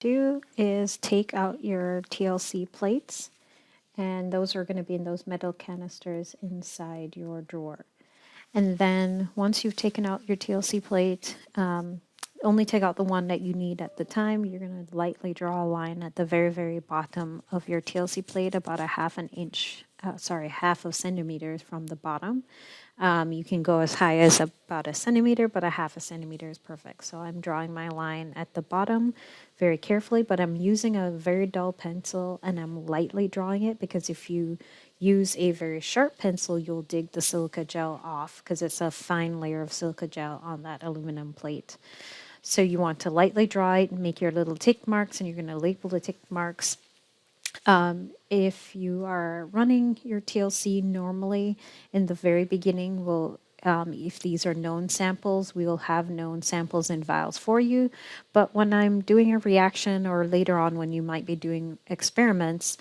Do is take out your TLC plates, and those are going to be in those metal canisters inside your drawer. And then once you've taken out your TLC plate, only take out the one that you need at the time. You're going to lightly draw a line at the very, very bottom of your TLC plate, about a half of centimeters from the bottom. You can go as high as about a centimeter, but a half a centimeter is perfect. So I'm drawing my line at the bottom very carefully, but I'm using a very dull pencil and I'm lightly drawing it, because if you use a very sharp pencil, you'll dig the silica gel off because it's a fine layer of silica gel on that aluminum plate. So you want to lightly draw it and make your little tick marks, and you're going to label the tick marks. If you are running your TLC normally, in the very beginning, if these are known samples, we will have known samples in vials for you. But when I'm doing a reaction, or later on when you might be doing experiments,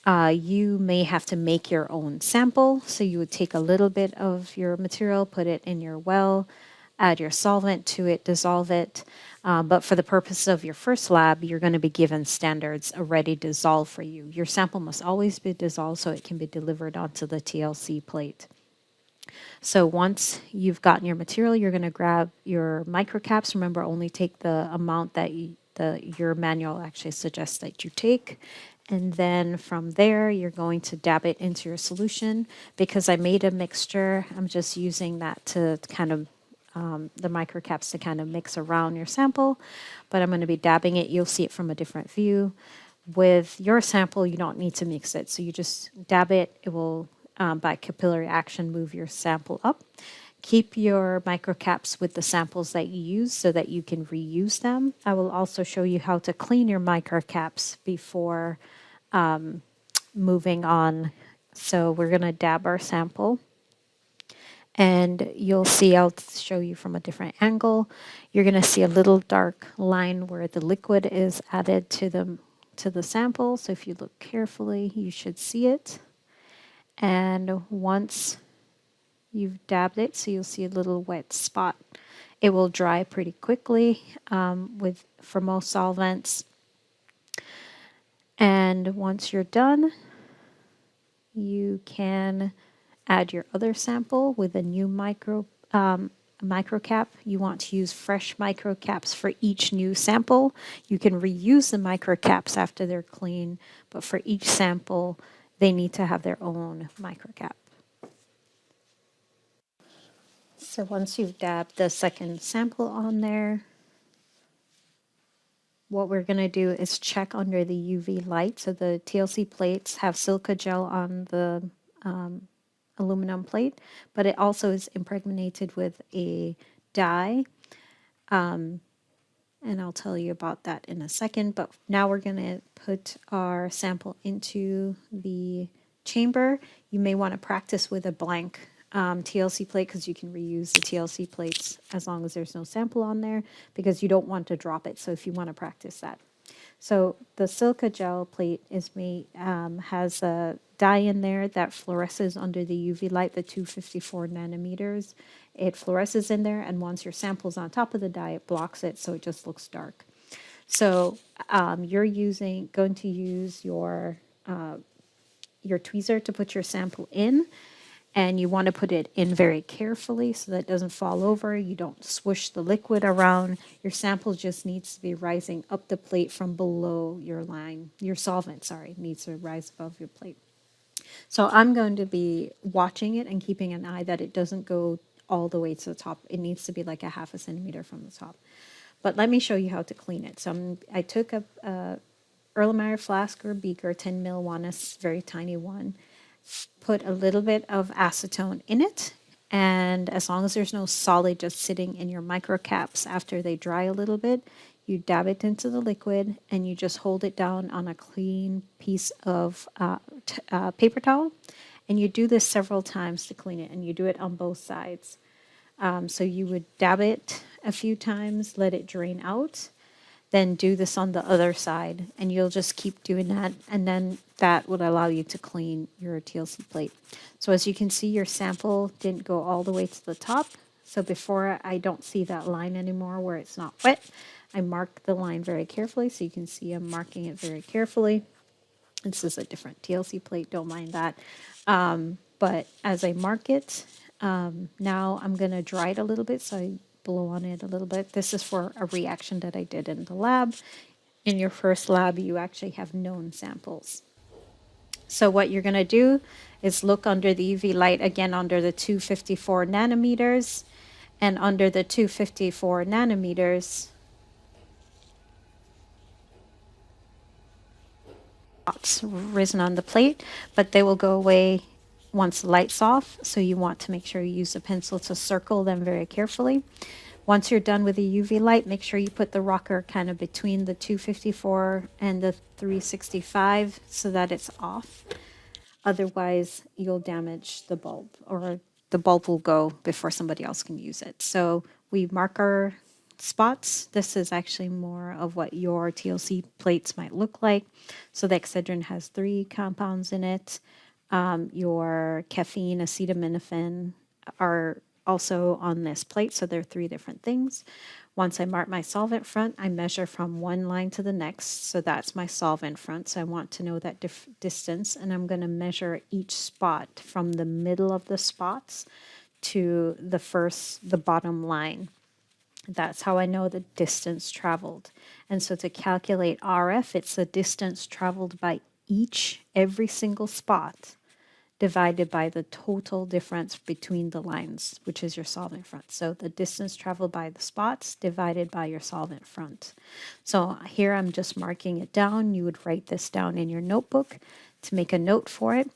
you may have to make your own sample. So you would take a little bit of your material, put it in your well, add your solvent to it, dissolve it. But for the purpose of your first lab, you're going to be given standards already dissolved for you. Your sample must always be dissolved so it can be delivered onto the TLC plate. So once you've gotten your material, you're going to grab your microcaps. Remember, only take the amount that your manual actually suggests that you take. And then from there, you're going to dab it into your solution. Because I made a mixture, I'm just using that to kind of the microcaps to kind of mix around your sample, but I'm going to be dabbing it. You'll see it from a different view. With your sample, you don't need to mix it. So you just dab it. It will, by capillary action, move your sample up. Keep your microcaps with the samples that you use so that you can reuse them. I will also show you how to clean your microcaps before moving on. So we're going to dab our sample. And you'll see, I'll show you from a different angle, you're going to see a little dark line where the liquid is added to the sample. So if you look carefully, you should see it. And once you've dabbed it, so you'll see a little wet spot. It will dry pretty quickly for most solvents. And once you're done, you can add your other sample with a new microcap. You want to use fresh microcaps for each new sample. You can reuse the microcaps after they're clean, but for each sample, they need to have their own microcap. So once you've dabbed the second sample on there, what we're going to do is check under the UV light. So the TLC plates have silica gel on the aluminum plate, but it also is impregnated with a dye. And I'll tell you about that in a second. But now we're going to put our sample into the chamber. You may want to practice with a blank TLC plate, because you can reuse the TLC plates as long as there's no sample on there, because you don't want to drop it. So if you want to practice that. So the silica gel plate is has a dye in there that fluoresces under the UV light, the 254 nanometers. It fluoresces in there, and once your sample's on top of the dye, it blocks it, so it just looks dark. So you're going to use your tweezer to put your sample in, and you want to put it in very carefully so that it doesn't fall over. You don't swoosh the liquid around. Your sample just needs to be rising up the plate from below your line. Your solvent, needs to rise above your plate. So I'm going to be watching it and keeping an eye that it doesn't go all the way to the top. It needs to be like a half a centimeter from the top. But let me show you how to clean it. So I took a Erlenmeyer flask or beaker, 10 ml one, a very tiny one, put a little bit of acetone in it, and as long as there's no solid just sitting in your microcaps after they dry a little bit, you dab it into the liquid and you just hold it down on a clean piece of paper towel, and you do this several times to clean it, and you do it on both sides. So you would dab it a few times, let it drain out, then do this on the other side, and you'll just keep doing that, and then that would allow you to clean your TLC plate. So as you can see, your sample didn't go all the way to the top. So before, I don't see that line anymore where it's not wet. I mark the line very carefully, so you can see I'm marking it very carefully. This is a different TLC plate, don't mind that. But as I mark it, now I'm going to dry it a little bit, so I blow on it a little bit. This is for a reaction that I did in the lab. In your first lab, you actually have known samples. So what you're going to do is look under the UV light, again under the 254 nanometers, and under the 254 nanometers, spots risen on the plate, but they will go away once the light's off. So you want to make sure you use a pencil to circle them very carefully. Once you're done with the UV light, make sure you put the rocker kind of between the 254 and the 365 so that it's off. Otherwise, you'll damage the bulb, or the bulb will go before somebody else can use it. So we mark our spots. This is actually more of what your TLC plates might look like. So the Excedrin has 3 compounds in it. Your caffeine, acetaminophen are also on this plate, so there are 3 different things. Once I mark my solvent front, I measure from one line to the next, so that's my solvent front. So I want to know that distance, and I'm going to measure each spot from the middle of the spots to the bottom line. That's how I know the distance traveled. And so to calculate RF, it's the distance traveled by every single spot divided by the total difference between the lines, which is your solvent front. So the distance traveled by the spots divided by your solvent front. So here I'm just marking it down. You would write this down in your notebook to make a note for it.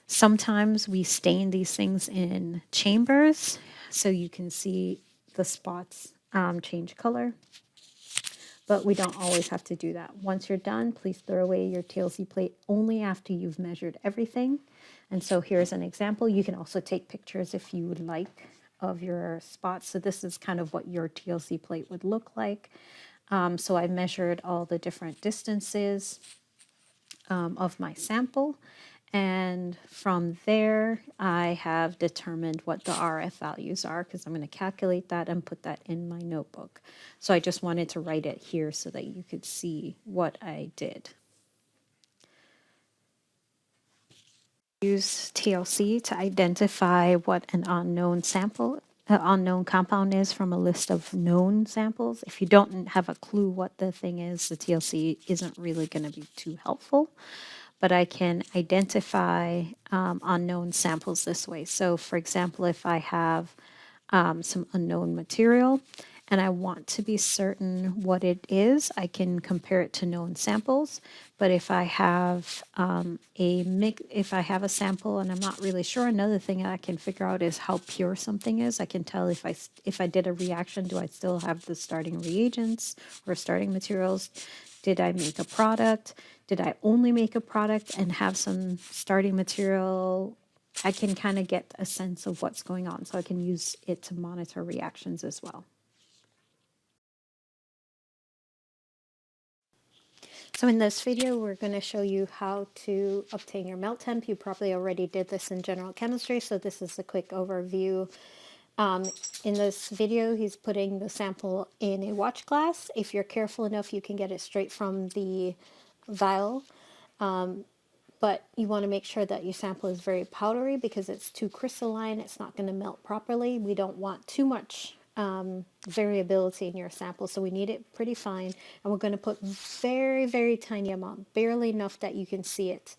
Sometimes we stain these things in chambers so you can see the spots change color. But we don't always have to do that. Once you're done, please throw away your TLC plate only after you've measured everything. And so here's an example. You can also take pictures if you would like of your spots. So this is kind of what your TLC plate would look like. So I measured all the different distances of my sample. And from there, I have determined what the RF values are because I'm going to calculate that and put that in my notebook. So I just wanted to write it here so that you could see what I did. Use TLC to identify what an unknown compound is from a list of known samples. If you don't have a clue what the thing is, the TLC isn't really going to be too helpful. But I can identify unknown samples this way. So for example, if I have some unknown material and I want to be certain what it is, I can compare it to known samples. But if I have if I have a sample and I'm not really sure, another thing I can figure out is how pure something is. I can tell if I did a reaction, do I still have the starting reagents or starting materials? Did I make a product? Did I only make a product and have some starting material? I can kind of get a sense of what's going on, so I can use it to monitor reactions as well. So in this video, we're going to show you how to obtain your melt temp. You probably already did this in general chemistry, so this is a quick overview. In this video, he's putting the sample in a watch glass. If you're careful enough, you can get it straight from the vial. But you want to make sure that your sample is very powdery because it's too crystalline. It's not going to melt properly. We don't want too much variability in your sample, so we need it pretty fine. And we're going to put very, very tiny amount, barely enough that you can see it.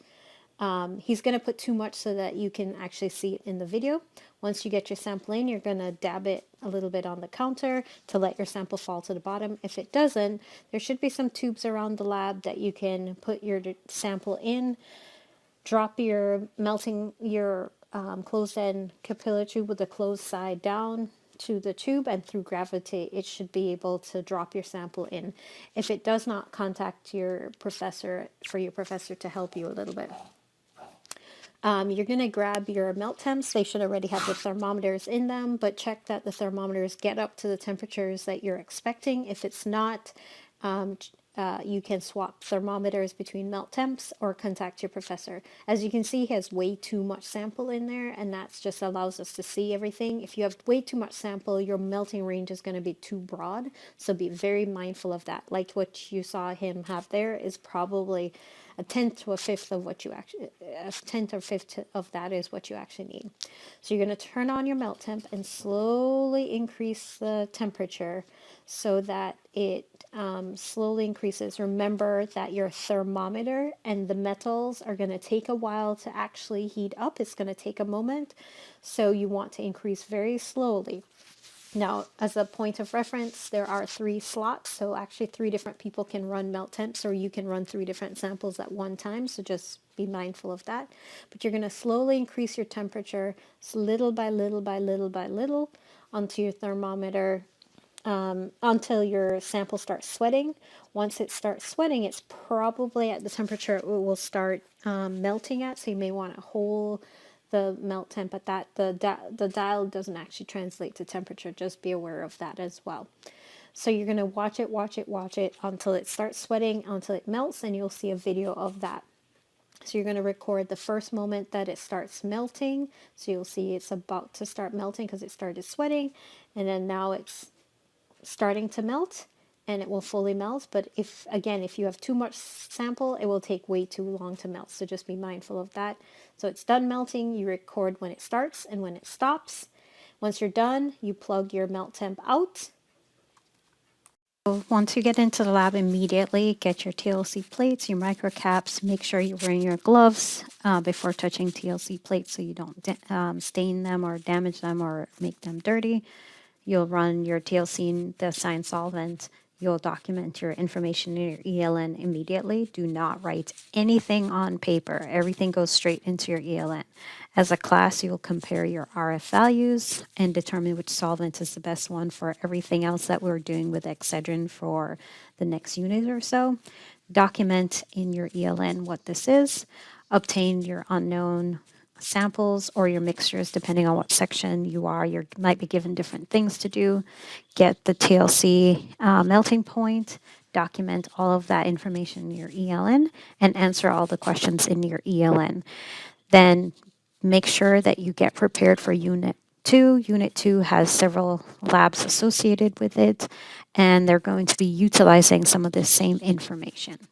He's going to put too much so that you can actually see it in the video. Once you get your sample in, you're going to dab it a little bit on the counter to let your sample fall to the bottom. If it doesn't, there should be some tubes around the lab that you can put your sample in. Drop your closed-end capillary tube with the closed side down to the tube, and through gravity it should be able to drop your sample in. If it does not, contact your professor to help you a little bit. You're going to grab your melt temps. They should already have the thermometers in them, but check that the thermometers get up to the temperatures that you're expecting. If it's not, you can swap thermometers between melt temps or contact your professor. As you can see, he has way too much sample in there, and that just allows us to see everything. If you have way too much sample, your melting range is going to be too broad, so be very mindful of that. Like what you saw him have there is probably a tenth to a fifth of what you actually, a tenth or fifth of that is what you actually need. So you're going to turn on your melt temp and slowly increase the temperature so that it slowly increases. Remember that your thermometer and the metals are going to take a while to actually heat up. It's going to take a moment. So you want to increase very slowly. Now, as a point of reference, there are 3 slots, so actually 3 different people can run melt temps, or you can run 3 different samples at one time, so just be mindful of that. But you're going to slowly increase your temperature little by little by little by little onto your thermometer until your sample starts sweating. Once it starts sweating, it's probably at the temperature it will start melting at, so you may want to hold the melt temp at that. The dial doesn't actually translate to temperature, just be aware of that as well. So you're going to watch it, watch it, watch it until it starts sweating, until it melts, and you'll see a video of that. So you're going to record the first moment that it starts melting. So you'll see it's about to start melting because it started sweating, and then now it's starting to melt, and it will fully melt. But if you have too much sample, it will take way too long to melt, so just be mindful of that. So it's done melting, you record when it starts and when it stops. Once you're done, you plug your melt temp out. So once you get into the lab, immediately get your TLC plates, your micro caps. Make sure you're wearing your gloves before touching TLC plates so you don't stain them or damage them or make them dirty. You'll run your TLC in the assigned solvent. You'll document your information in your ELN immediately. Do not write anything on paper. Everything goes straight into your ELN. As a class, you'll compare your RF values and determine which solvent is the best one for everything else that we're doing with Excedrin for the next unit or so. Document in your ELN what this is. Obtain your unknown samples or your mixtures, depending on what section you are. You might be given different things to do. Get the TLC melting point, document all of that information in your ELN, and answer all the questions in your ELN. Then make sure that you get prepared for Unit 2. Unit 2 has several labs associated with it, and they're going to be utilizing some of the same information.